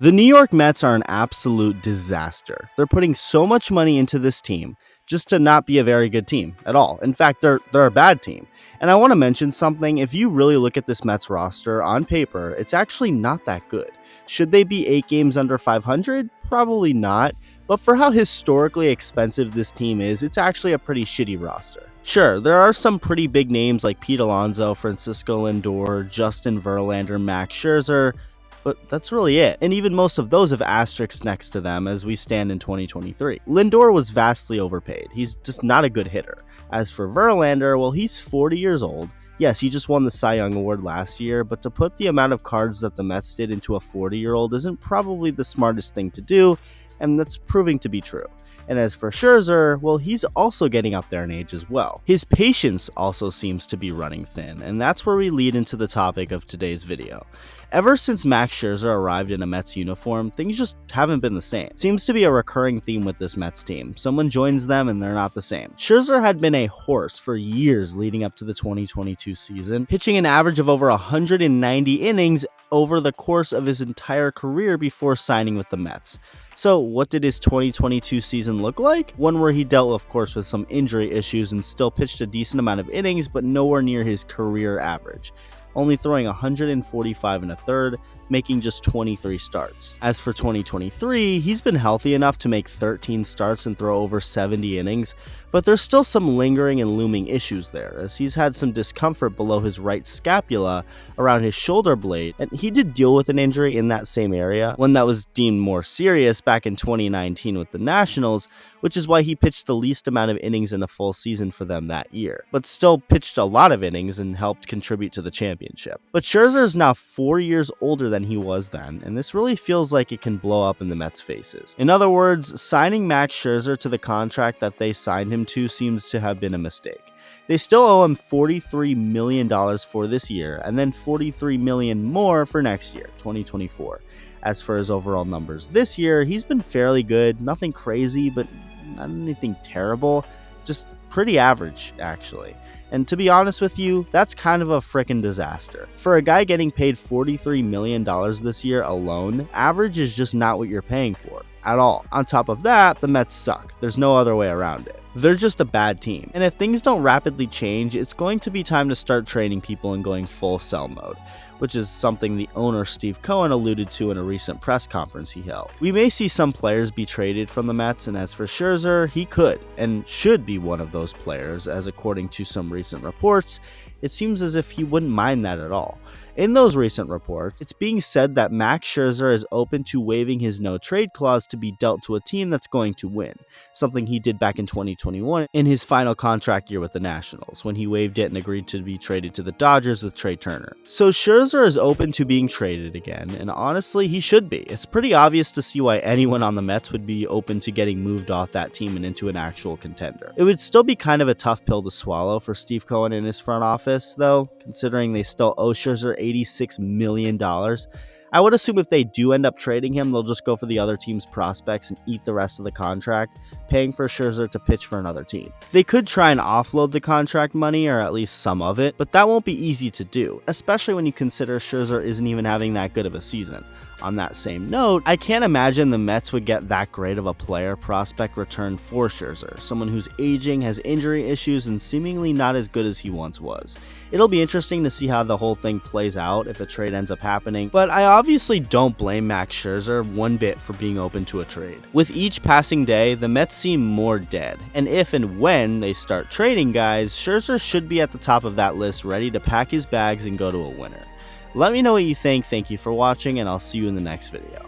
The New York Mets are an absolute disaster. They're putting so much money into this team just to not be a very good team at all. In fact, they're a bad team. And I want to mention something. If you really look at this Mets roster on paper, it's actually not that good. Should they be 8 games under 500? Probably not. But for how historically expensive this team is, it's actually a pretty shitty roster. Sure, there are some pretty big names like Pete Alonso, Francisco Lindor, Justin Verlander, Max Scherzer, but that's really it. And even most of those have asterisks next to them as we stand in 2023. Lindor was vastly overpaid. He's just not a good hitter. As for Verlander, well, he's 40 years old. Yes, he just won the Cy Young Award last year, but to put the amount of cards that the Mets did into a 40-year-old isn't probably the smartest thing to do, and that's proving to be true. And as for Scherzer, well, he's also getting up there in age as well. His patience also seems to be running thin, and that's where we lead into the topic of today's video. Ever since Max Scherzer arrived in a Mets uniform, things just haven't been the same. Seems to be a recurring theme with this Mets team. Someone joins them and they're not the same. Scherzer had been a horse for years leading up to the 2022 season, pitching an average of over 190 innings over the course of his entire career before signing with the Mets. So what did his 2022 season look like? One where he dealt, of course, with some injury issues and still pitched a decent amount of innings, but nowhere near his career average, only throwing 145 and a third, making just 23 starts. As for 2023, he's been healthy enough to make 13 starts and throw over 70 innings, but there's still some lingering and looming issues there, as he's had some discomfort below his right scapula around his shoulder blade, and he did deal with an injury in that same area, one that was deemed more serious back in 2019 with the Nationals, which is why he pitched the least amount of innings in a full season for them that year, but still pitched a lot of innings and helped contribute to the championship. But Scherzer is now 4 years older than he was then, and this really feels like it can blow up in the Mets' faces. In other words, signing Max Scherzer to the contract that they signed him to seems to have been a mistake. They still owe him $43 million for this year, and then $43 million more for next year, 2024. As for his overall numbers this year, he's been fairly good, nothing crazy, but not anything terrible, just pretty average, actually. And to be honest with you, that's kind of a frickin' disaster. For a guy getting paid $43 million this year alone, average is just not what you're paying for at all. On top of that, the Mets suck. There's no other way around it. They're just a bad team. And if things don't rapidly change, it's going to be time to start trading people and going full sell mode, which is something the owner Steve Cohen alluded to in a recent press conference he held. We may see some players be traded from the Mets, and as for Scherzer, he could and should be one of those players, as according to some recent reports, it seems as if he wouldn't mind that at all. In those recent reports, it's being said that Max Scherzer is open to waiving his no-trade clause to be dealt to a team that's going to win, something he did back in 2021 in his final contract year with the Nationals, when he waived it and agreed to be traded to the Dodgers with Trey Turner. So Scherzer is open to being traded again, and honestly, he should be. It's pretty obvious to see why anyone on the Mets would be open to getting moved off that team and into an actual contender. It would still be kind of a tough pill to swallow for Steve Cohen and his front office, though, considering they still owe Scherzer $86 million. I would assume if they do end up trading him, they'll just go for the other team's prospects and eat the rest of the contract, paying for Scherzer to pitch for another team. They could try and offload the contract money, or at least some of it, but that won't be easy to do, especially when you consider Scherzer isn't even having that good of a season. On that same note, I can't imagine the Mets would get that great of a player prospect return for Scherzer, someone who's aging, has injury issues, and seemingly not as good as he once was. It'll be interesting to see how the whole thing plays out if a trade ends up happening, but I obviously don't blame Max Scherzer one bit for being open to a trade. With each passing day, the Mets seem more dead, and if and when they start trading guys, Scherzer should be at the top of that list, ready to pack his bags and go to a winner. Let me know what you think. Thank you for watching, and I'll see you in the next video.